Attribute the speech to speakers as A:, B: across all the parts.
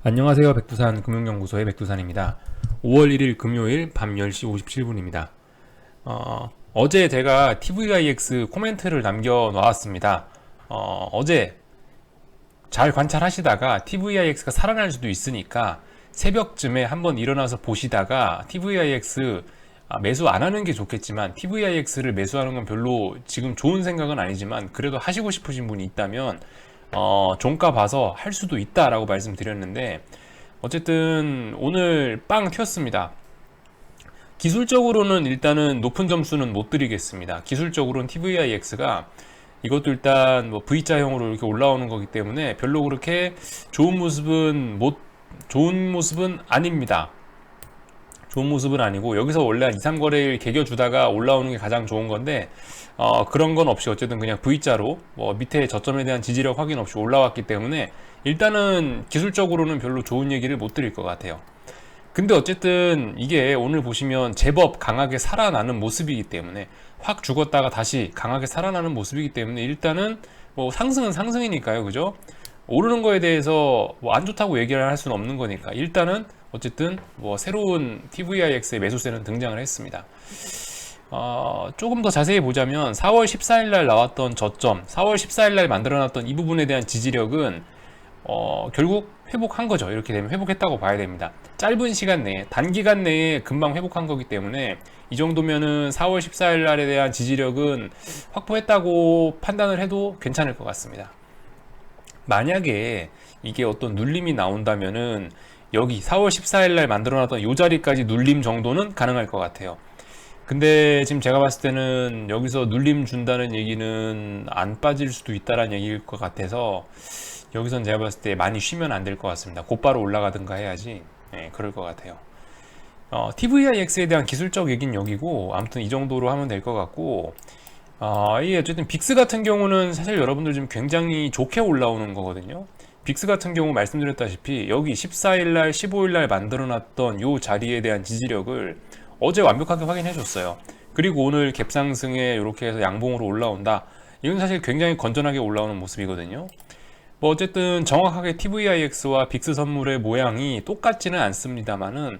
A: 안녕하세요. 백두산 금융연구소의 백두산입니다. 5월 1일 금요일 밤 10시 57분입니다. 어제 제가 TVIX 코멘트를 남겨놓았습니다. 어제 잘 관찰하시다가 TVIX가 살아날 수도 있으니까 새벽쯤에 한번 일어나서 보시다가 TVIX 매수 안 하는 게 좋겠지만 TVIX를 매수하는 건 별로 지금 좋은 생각은 아니지만 그래도 하시고 싶으신 분이 있다면 종가 봐서 할 수도 있다라고 말씀드렸는데 어쨌든 오늘 빵 튀었습니다. 기술적으로는 일단은 높은 점수는 못 드리겠습니다. 기술적으로는 TVIX가 이것도 일단 뭐 V자형으로 이렇게 올라오는 거기 때문에 별로 그렇게 좋은 모습은 아닙니다. 좋은 모습은 아니고 여기서 원래 2, 3거래일 개겨주다가 올라오는 게 가장 좋은 건데 그런 건 없이 어쨌든 그냥 V자로 밑에 저점에 대한 지지력 확인 없이 올라왔기 때문에 일단은 기술적으로는 별로 좋은 얘기를 못 드릴 것 같아요. 근데 어쨌든 이게 오늘 보시면 제법 강하게 살아나는 모습이기 때문에 확 죽었다가 다시 강하게 살아나는 모습이기 때문에 일단은 뭐 상승은 상승이니까요, 그죠? 오르는 거에 대해서 뭐 안 좋다고 얘기를 할 수는 없는 거니까 일단은 어쨌든 뭐 새로운 TVIX의 매수세는 등장을 했습니다. 조금 더 자세히 보자면 4월 14일 날 나왔던 저점, 4월 14일 날 만들어놨던 이 부분에 대한 지지력은 결국 회복한 거죠. 이렇게 되면 회복했다고 봐야 됩니다. 짧은 시간 내에, 단기간 내에 금방 회복한 거기 때문에 이 정도면은 4월 14일 날에 대한 지지력은 확보했다고 판단을 해도 괜찮을 것 같습니다. 만약에 이게 어떤 눌림이 나온다면은 여기 4월 14일 날 만들어놨던 이 자리까지 눌림 정도는 가능할 것 같아요. 근데 지금 제가 봤을 때는 여기서 눌림 준다는 얘기는 안 빠질 수도 있다라는 얘기일 것 같아서 여기선 제가 봤을 때 많이 쉬면 안 될 것 같습니다. 곧바로 올라가든가 해야지. 네, 그럴 것 같아요. TVIX에 대한 기술적 얘기는 여기고 아무튼 이 정도로 하면 될 것 같고 이 어쨌든 빅스 같은 경우는 사실 여러분들 지금 굉장히 좋게 올라오는 거거든요. 빅스 같은 경우 말씀드렸다시피 여기 14일날 15일날 만들어놨던 이 자리에 대한 지지력을 어제 완벽하게 확인해 줬어요. 그리고 오늘 갭상승에 이렇게 해서 양봉으로 올라온다. 이건 사실 굉장히 건전하게 올라오는 모습이거든요. 뭐 어쨌든 정확하게 TVIX와 빅스 선물의 모양이 똑같지는 않습니다만은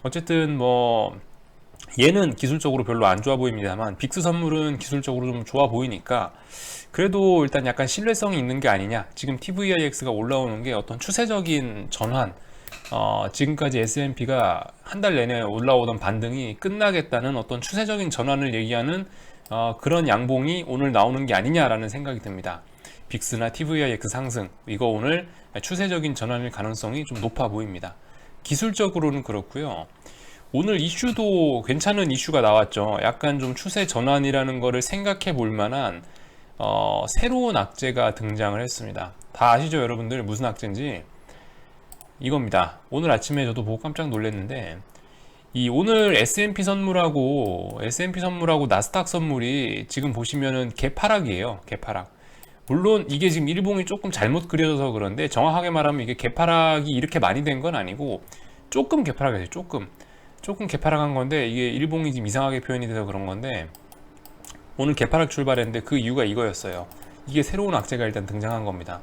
A: 어쨌든 뭐 얘는 기술적으로 별로 안 좋아 보입니다만 빅스 선물은 기술적으로 좀 좋아 보이니까 그래도 일단 약간 신뢰성이 있는 게 아니냐. 지금 TVIX가 올라오는 게 어떤 추세적인 전환, 지금까지 S&P가 한 달 내내 올라오던 반등이 끝나겠다는 어떤 추세적인 전환을 얘기하는 그런 양봉이 오늘 나오는 게 아니냐라는 생각이 듭니다. 빅스나 TVIX 상승, 이거 오늘 추세적인 전환일 가능성이 좀 높아 보입니다. 기술적으로는 그렇고요. 오늘 이슈도 괜찮은 이슈가 나왔죠. 약간 좀 추세 전환이라는 거를 생각해 볼 만한 새로운 악재가 등장을 했습니다. 다 아시죠, 여러분들? 무슨 악재인지? 이겁니다. 오늘 아침에 저도 보고 깜짝 놀랐는데 이 오늘 S&P 선물하고 나스닥 선물이 지금 보시면은 개파락이에요. 개파락. 물론 이게 지금 일봉이 조금 잘못 그려져서 그런데 정확하게 말하면 이게 개파락이 이렇게 많이 된 건 아니고 조금 개파락이에요. 조금 개파락한 건데 이게 일봉이 지금 이상하게 표현이 돼서 그런 건데 오늘 개파락 출발했는데 그 이유가 이거였어요. 이게 새로운 악재가 일단 등장한 겁니다.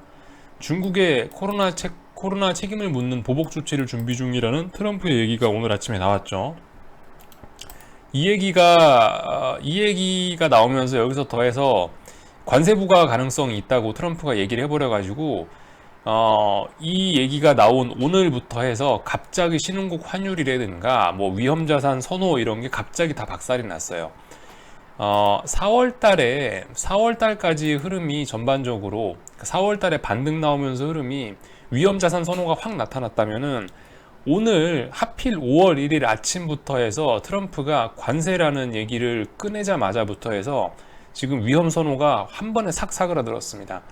A: 중국의 코로나 책임을 묻는 보복 조치를 준비 중이라는 트럼프의 얘기가 오늘 아침에 나왔죠. 이 얘기가 나오면서 여기서 더해서 관세 부과 가능성이 있다고 트럼프가 얘기를 해버려 가지고 이 얘기가 나온 오늘부터 해서 갑자기 신흥국 환율이라든가 뭐 위험자산 선호 이런 게 갑자기 다 박살이 났어요. 4월 달까지 흐름이 전반적으로 4월 달에 반등 나오면서 흐름이 위험자산 선호가 확 나타났다면은 오늘 하필 5월 1일 아침부터 해서 트럼프가 관세라는 얘기를 꺼내자마자부터 해서 지금 위험 선호가 한 번에 싹 사그라들었습니다.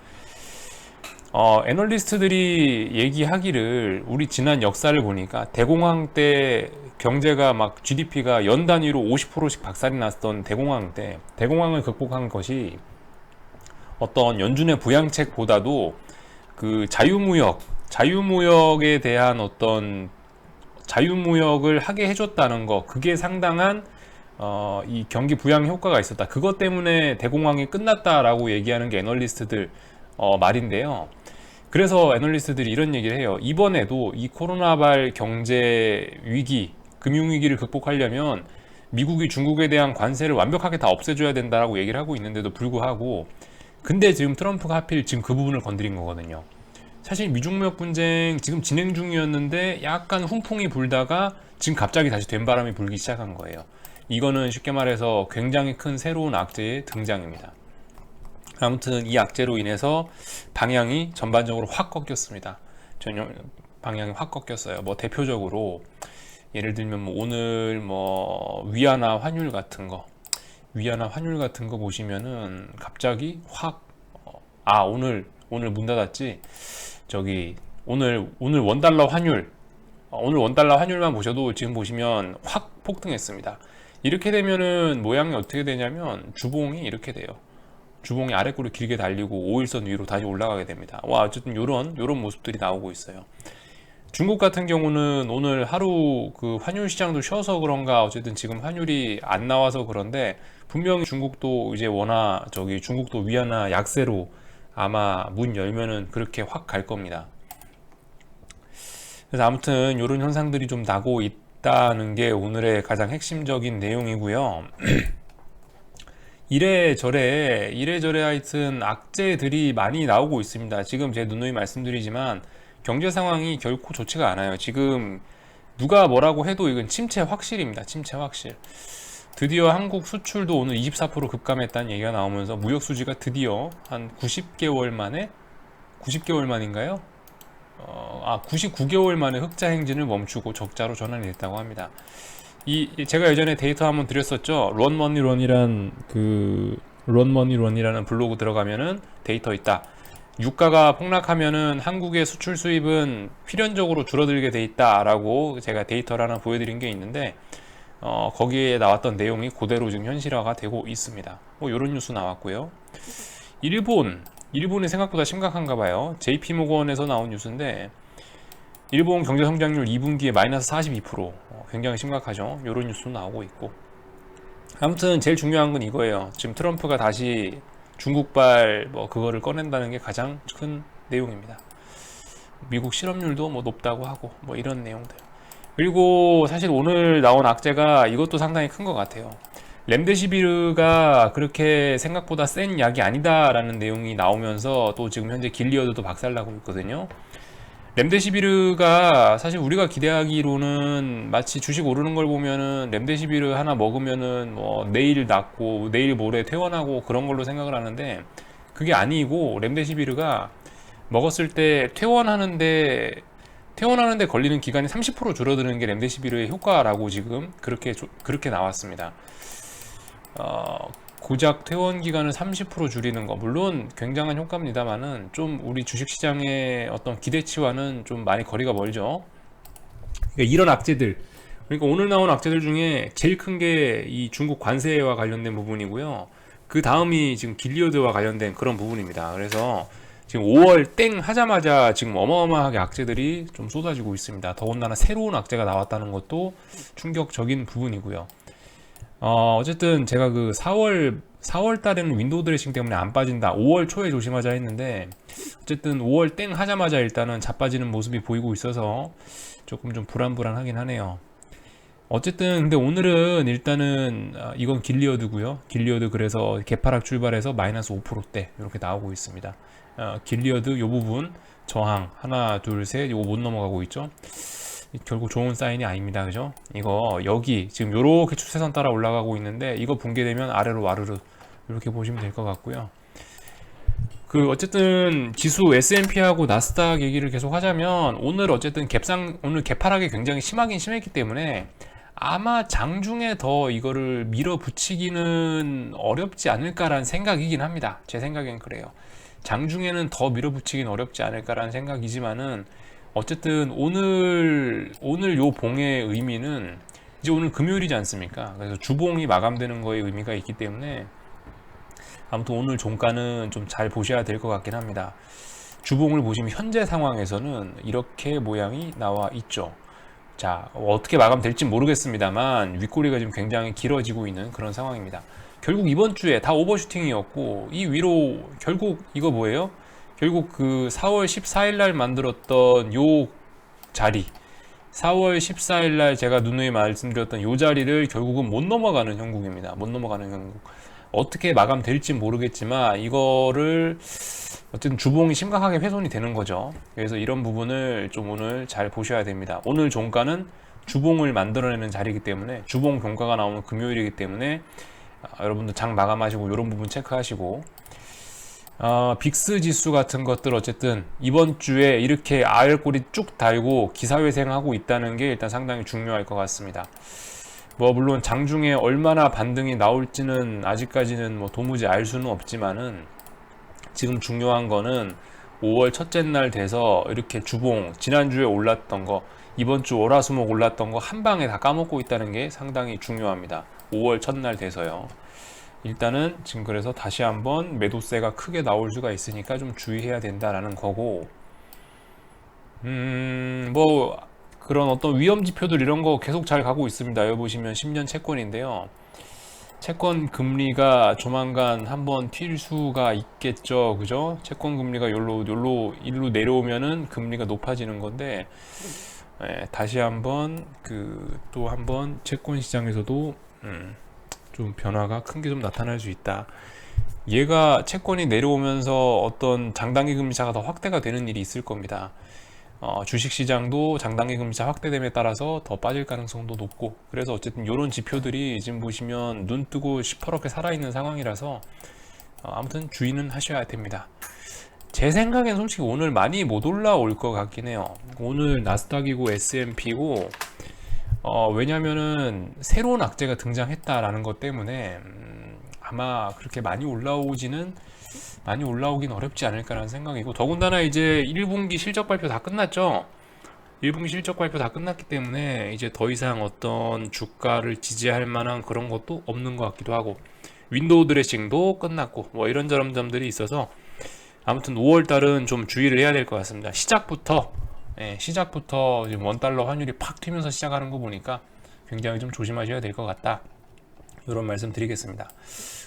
A: 애널리스트들이 얘기하기를 우리 지난 역사를 보니까 대공황 때 경제가 막 GDP가 연 단위로 50%씩 박살이 났던 대공황 때 대공황을 극복한 것이 어떤 연준의 부양책보다도 그 자유무역에 대한 어떤 자유무역을 하게 해줬다는 거, 그게 상당한 이 경기 부양 효과가 있었다. 그것 때문에 대공황이 끝났다라고 얘기하는 게 애널리스트들 말인데요. 그래서 애널리스트들이 이런 얘기를 해요. 이번에도 이 코로나발 경제 위기, 금융 위기를 극복하려면 미국이 중국에 대한 관세를 완벽하게 다 없애줘야 된다라고 얘기를 하고 있는데도 불구하고, 근데 지금 트럼프가 하필 지금 그 부분을 건드린 거거든요. 사실 미중무역 분쟁 지금 진행 중이었는데 약간 훈풍이 불다가 지금 갑자기 다시 된바람이 불기 시작한 거예요. 이거는 쉽게 말해서 굉장히 큰 새로운 악재의 등장입니다. 아무튼 이 악재로 인해서 방향이 전반적으로 확 꺾였습니다. 전혀 방향이 확 꺾였어요. 뭐 대표적으로 예를 들면 뭐 오늘 뭐 위안화 환율 같은 거, 보시면은 갑자기 확 오늘 문 닫았지. 저기 오늘 원달러 환율, 오늘 원달러 환율만 보셔도 지금 보시면 확 폭등했습니다. 이렇게 되면은 모양이 어떻게 되냐면 주봉이 이렇게 돼요. 주봉이 아래꼬리 길게 달리고 5일선 위로 다시 올라가게 됩니다. 어쨌든 요런 모습들이 나오고 있어요. 중국 같은 경우는 오늘 하루 그 환율 시장도 쉬어서 그런가 어쨌든 지금 환율이 안 나와서 그런데 분명히 중국도 이제 중국도 위안화 약세로 아마 문 열면은 그렇게 확 갈 겁니다. 그래서 아무튼 이런 현상들이 좀 나고 있다는 게 오늘의 가장 핵심적인 내용이고요. 이래저래 하여튼 악재들이 많이 나오고 있습니다. 지금 제 누누이 말씀드리지만 경제 상황이 결코 좋지가 않아요. 지금 누가 뭐라고 해도 이건 침체 확실입니다. 침체 확실. 드디어 한국 수출도 오늘 24% 급감했다는 얘기가 나오면서 무역 수지가 드디어 한 90개월 만인가요? 99개월 만에 흑자 행진을 멈추고 적자로 전환이 됐다고 합니다. 제가 예전에 데이터 한번 드렸었죠. 런머니런이라는 블로그 들어가면은 데이터 있다. 유가가 폭락하면은 한국의 수출 수입은 필연적으로 줄어들게 돼 있다라고 제가 데이터를 하나 보여드린 게 있는데, 거기에 나왔던 내용이 그대로 지금 현실화가 되고 있습니다. 뭐 이런 뉴스 나왔고요. 일본이 생각보다 심각한가 봐요. JP모건에서 나온 뉴스인데 일본 경제 성장률 2분기에 마이너스 42%, 굉장히 심각하죠. 이런 뉴스도 나오고 있고. 아무튼 제일 중요한 건 이거예요. 지금 트럼프가 다시 중국발 그거를 꺼낸다는 게 가장 큰 내용입니다. 미국 실업률도 높다고 하고 이런 내용들. 그리고 사실 오늘 나온 악재가 이것도 상당히 큰 것 같아요. 렘데시비르가 그렇게 생각보다 센 약이 아니다라는 내용이 나오면서 또 지금 현재 길리어드도 박살나고 있거든요. 렘데시비르가 사실 우리가 기대하기로는 마치 주식 오르는 걸 보면은 렘데시비르 하나 먹으면은 내일 낫고 내일 모레 퇴원하고 그런 걸로 생각을 하는데, 그게 아니고 렘데시비르가 먹었을 때 퇴원하는데 걸리는 기간이 30% 줄어드는 게 렘데시비르의 효과라고 지금 그렇게 나왔습니다. 고작 퇴원 기간을 30% 줄이는 거, 물론 굉장한 효과입니다만은 좀 우리 주식시장의 어떤 기대치와는 좀 많이 거리가 멀죠. 그러니까 이런 악재들, 그러니까 오늘 나온 악재들 중에 제일 큰 게 이 중국 관세와 관련된 부분이고요. 그 다음이 지금 길리어드와 관련된 그런 부분입니다. 그래서 지금 5월 땡 하자마자 지금 어마어마하게 악재들이 좀 쏟아지고 있습니다. 더군다나 새로운 악재가 나왔다는 것도 충격적인 부분이고요. 어쨌든 제가 그 4월 달에는 윈도우 드레싱 때문에 안 빠진다, 5월 초에 조심하자 했는데, 어쨌든 5월 땡 하자마자 일단은 자빠지는 모습이 보이고 있어서 조금 좀 불안하긴 하네요. 어쨌든 근데 오늘은 일단은 이건 길리어드고요. 길리어드 그래서 개파락 출발해서 마이너스 5%대 이렇게 나오고 있습니다. 길리어드 요 부분 저항 하나 둘 셋 이거 못 넘어가고 있죠. 결국 좋은 사인이 아닙니다. 그죠? 이거 여기 지금 요렇게 추세선 따라 올라가고 있는데 이거 붕괴되면 아래로 와르르 이렇게 보시면 될 것 같고요. 어쨌든 지수 S&P하고 나스닥 얘기를 계속 하자면 오늘 어쨌든 오늘 개파락이 굉장히 심하긴 심했기 때문에 아마 장중에 더 이거를 밀어붙이기는 어렵지 않을까라는 생각이긴 합니다. 제 생각엔 그래요. 장중에는 더 밀어붙이긴 어렵지 않을까라는 생각이지만은 어쨌든 오늘 요 봉의 의미는 이제 오늘 금요일이지 않습니까? 그래서 주봉이 마감되는 거에 의미가 있기 때문에 아무튼 오늘 종가는 좀 잘 보셔야 될 것 같긴 합니다. 주봉을 보시면 현재 상황에서는 이렇게 모양이 나와 있죠. 자, 어떻게 마감될지 모르겠습니다만 윗꼬리가 지금 굉장히 길어지고 있는 그런 상황입니다. 결국 이번 주에 다 오버슈팅이었고 이 위로 결국 이거 뭐예요? 결국 그 4월 14일 날 만들었던 요 자리, 4월 14일 날 제가 누누이 말씀드렸던 요 자리를 결국은 못 넘어가는 형국입니다. 못 넘어가는 형국. 어떻게 마감될지 모르겠지만 이거를 어쨌든 주봉이 심각하게 훼손이 되는 거죠. 그래서 이런 부분을 좀 오늘 잘 보셔야 됩니다. 오늘 종가는 주봉을 만들어내는 자리이기 때문에, 주봉 종가가 나오는 금요일이기 때문에 여러분들 장 마감하시고 이런 부분 체크하시고, 빅스 지수 같은 것들 어쨌든 이번 주에 이렇게 알꼬리 쭉 달고 기사회생하고 있다는 게 일단 상당히 중요할 것 같습니다. 뭐 물론 장중에 얼마나 반등이 나올지는 아직까지는 뭐 도무지 알 수는 없지만은, 지금 중요한 거는 5월 첫째 날 돼서 이렇게 주봉 지난주에 올랐던 거, 이번 주 월화수목 올랐던 거 한 방에 다 까먹고 있다는 게 상당히 중요합니다. 5월 첫날 돼서요. 일단은 지금 그래서 다시 한번 매도세가 크게 나올 수가 있으니까 좀 주의해야 된다라는 거고, 뭐 그런 어떤 위험 지표들 이런 거 계속 잘 가고 있습니다. 여기 보시면 10년 채권인데요. 채권 금리가 조만간 한번 튈 수가 있겠죠. 그죠? 채권 금리가 일로 내려오면은 금리가 높아지는 건데, 다시 한번 또 한번 채권 시장에서도 좀 변화가 큰 게 좀 나타날 수 있다. 얘가 채권이 내려오면서 어떤 장단기 금리차가 더 확대가 되는 일이 있을 겁니다. 주식시장도 장단기 금리차 확대됨에 따라서 더 빠질 가능성도 높고, 그래서 어쨌든 이런 지표들이 지금 보시면 눈 뜨고 시퍼렇게 살아있는 상황이라서 아무튼 주의는 하셔야 됩니다. 제 생각엔 솔직히 오늘 많이 못 올라올 것 같긴 해요. 오늘 나스닥이고 S&P고, 왜냐면은 새로운 악재가 등장했다라는 것 때문에 아마 그렇게 많이 올라오긴 어렵지 않을까라는 생각이고, 더군다나 이제 1분기 실적 발표 다 끝났죠. 1분기 실적 발표 다 끝났기 때문에 이제 더 이상 어떤 주가를 지지할 만한 그런 것도 없는 것 같기도 하고, 윈도우 드레싱도 끝났고, 뭐 이런저런 점들이 있어서 아무튼 5월달은 좀 주의를 해야 될 것 같습니다. 시작부터 지금 원달러 환율이 팍 튀면서 시작하는 거 보니까 굉장히 좀 조심하셔야 될 것 같다, 이런 말씀 드리겠습니다.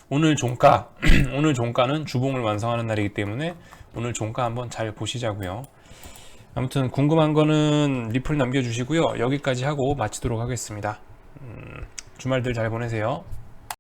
A: 오늘 종가 오늘 종가는 주봉을 완성하는 날이기 때문에 오늘 종가 한번 잘 보시자고요. 아무튼 궁금한 거는 리플 남겨주시고요. 여기까지 하고 마치도록 하겠습니다. 주말들 잘 보내세요.